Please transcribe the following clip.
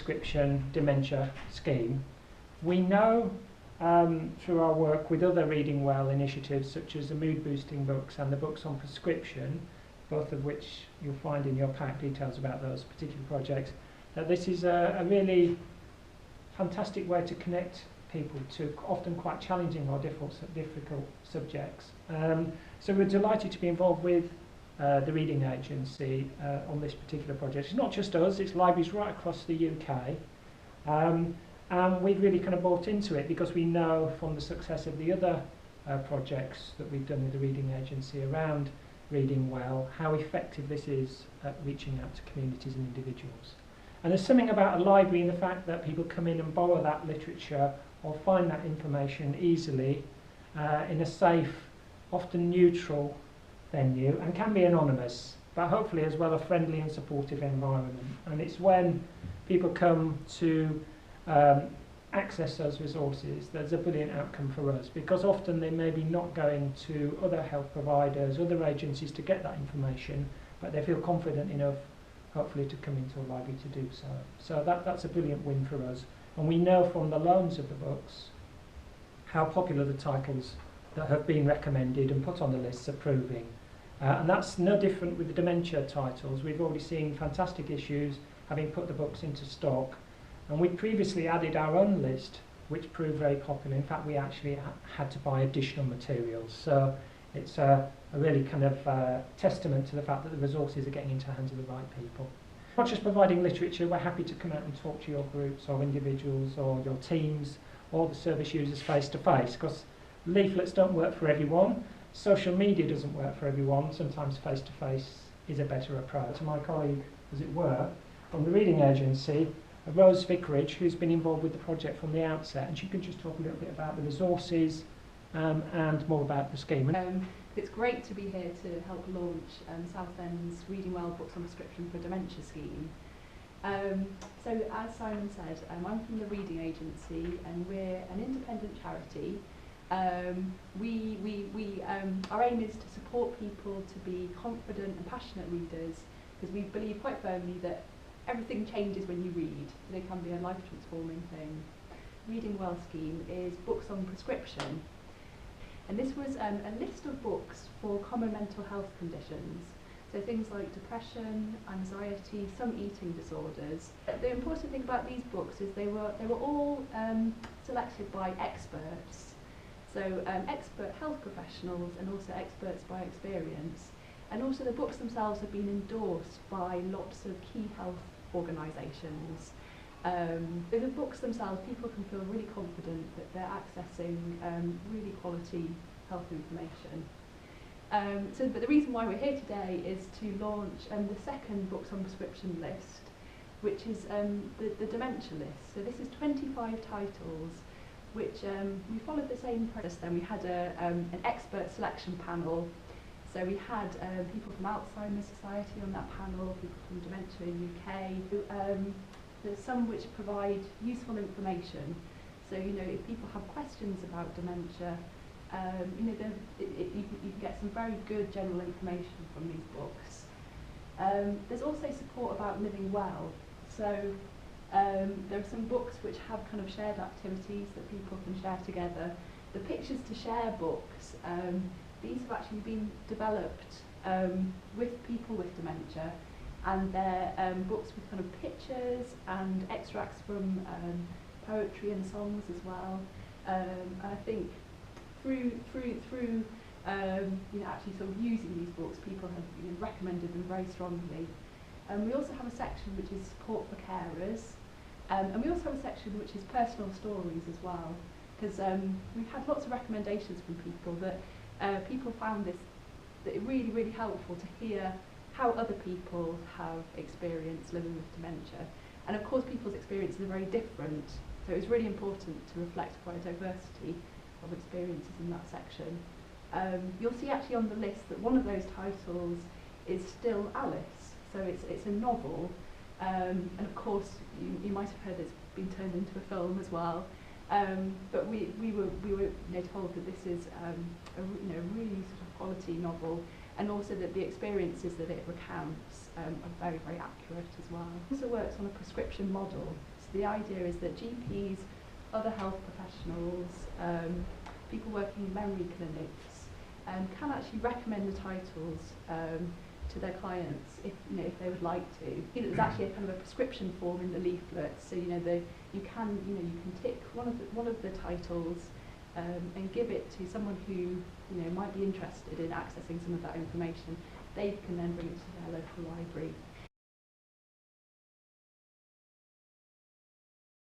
prescription dementia scheme. We know through our work with other Reading Well initiatives such as the mood boosting books and the books on prescription, both of which you'll find in your pack details about those particular projects, that this is a really fantastic way to connect people to often quite challenging or difficult subjects. So we're delighted to be involved with the Reading Agency on this particular project. It's not just us, it's libraries right across the UK. And we've really kind of bought into it because we know from the success of the other projects that we've done with the Reading Agency around Reading Well, how effective this is at reaching out to communities and individuals. And there's something about a library in the fact that people come in and borrow that literature or find that information easily in a safe, often neutral venue, and can be anonymous, but hopefully as well a friendly and supportive environment. And it's when people come to access those resources there's a brilliant outcome for us, because often they may be not going to other health providers, other agencies to get that information, but they feel confident enough hopefully to come into a library to do so. So that's a brilliant win for us. And we know from the loans of the books how popular the titles that have been recommended and put on the lists are proving. And that's no different with the dementia titles. We've already seen fantastic issues having put the books into stock. And we previously added our own list, which proved very popular. In fact, we actually had to buy additional materials. So it's a really kind of testament to the fact that the resources are getting into the hands of the right people. Not just providing literature, we're happy to come out and talk to your groups or individuals or your teams or the service users face to face, because leaflets don't work for everyone, social media doesn't work for everyone, sometimes face to face is a better approach. To my colleague, as it were, from the Reading Agency, Rose Vicarage, who's been involved with the project from the outset, and she can just talk a little bit about the resources and more about the scheme. It's great to be here to help launch Southend's Reading Well Books on Prescription for Dementia scheme. So as Simon said, I'm from the Reading Agency and we're an independent charity. Our aim is to support people to be confident and passionate readers, because we believe quite firmly that everything changes when you read, and it can be a life-transforming thing. Reading Well scheme is books on prescription. And this was a list of books for common mental health conditions, so things like depression, anxiety, some eating disorders. The important thing about these books is they were all selected by experts, so expert health professionals and also experts by experience. And also the books themselves have been endorsed by lots of key health organisations. With the books themselves, people can feel really confident that they're accessing really quality health information. But the reason why we're here today is to launch the second books on prescription list, which is the dementia list. So this is 25 titles, which we followed the same process. Then we had an expert selection panel. So we had people from Alzheimer's Society on that panel, people from Dementia UK. There's some which provide useful information. So, you know, if people have questions about dementia, you know, you can get some very good general information from these books. There's also support about living well. So there are some books which have kind of shared activities that people can share together. The Pictures to Share books, these have actually been developed with people with dementia, and they're books with kind of pictures and extracts from poetry and songs as well. And I think through you know, actually sort of using these books, people have, you know, recommended them very strongly. We also have a section which is support for carers, and we also have a section which is personal stories as well, because we've had lots of recommendations from people that people found that it really helpful to hear how other people have experienced living with dementia. And of course people's experiences are very different, so it's really important to reflect quite a diversity of experiences in that section. You'll see actually on the list that one of those titles is Still Alice, so it's a novel, and of course you might have heard it's been turned into a film as well. But we were you know, told that this is a really sort of quality novel, and also that the experiences that it recounts are very accurate as well. It also works on a prescription model, The idea is that GPs, other health professionals, people working in memory clinics can actually recommend the titles to their clients if they would like to. There's actually a kind of a prescription form in the leaflet, so you can tick one of the titles and give it to someone who might be interested in accessing some of that information. They can then bring it to their local library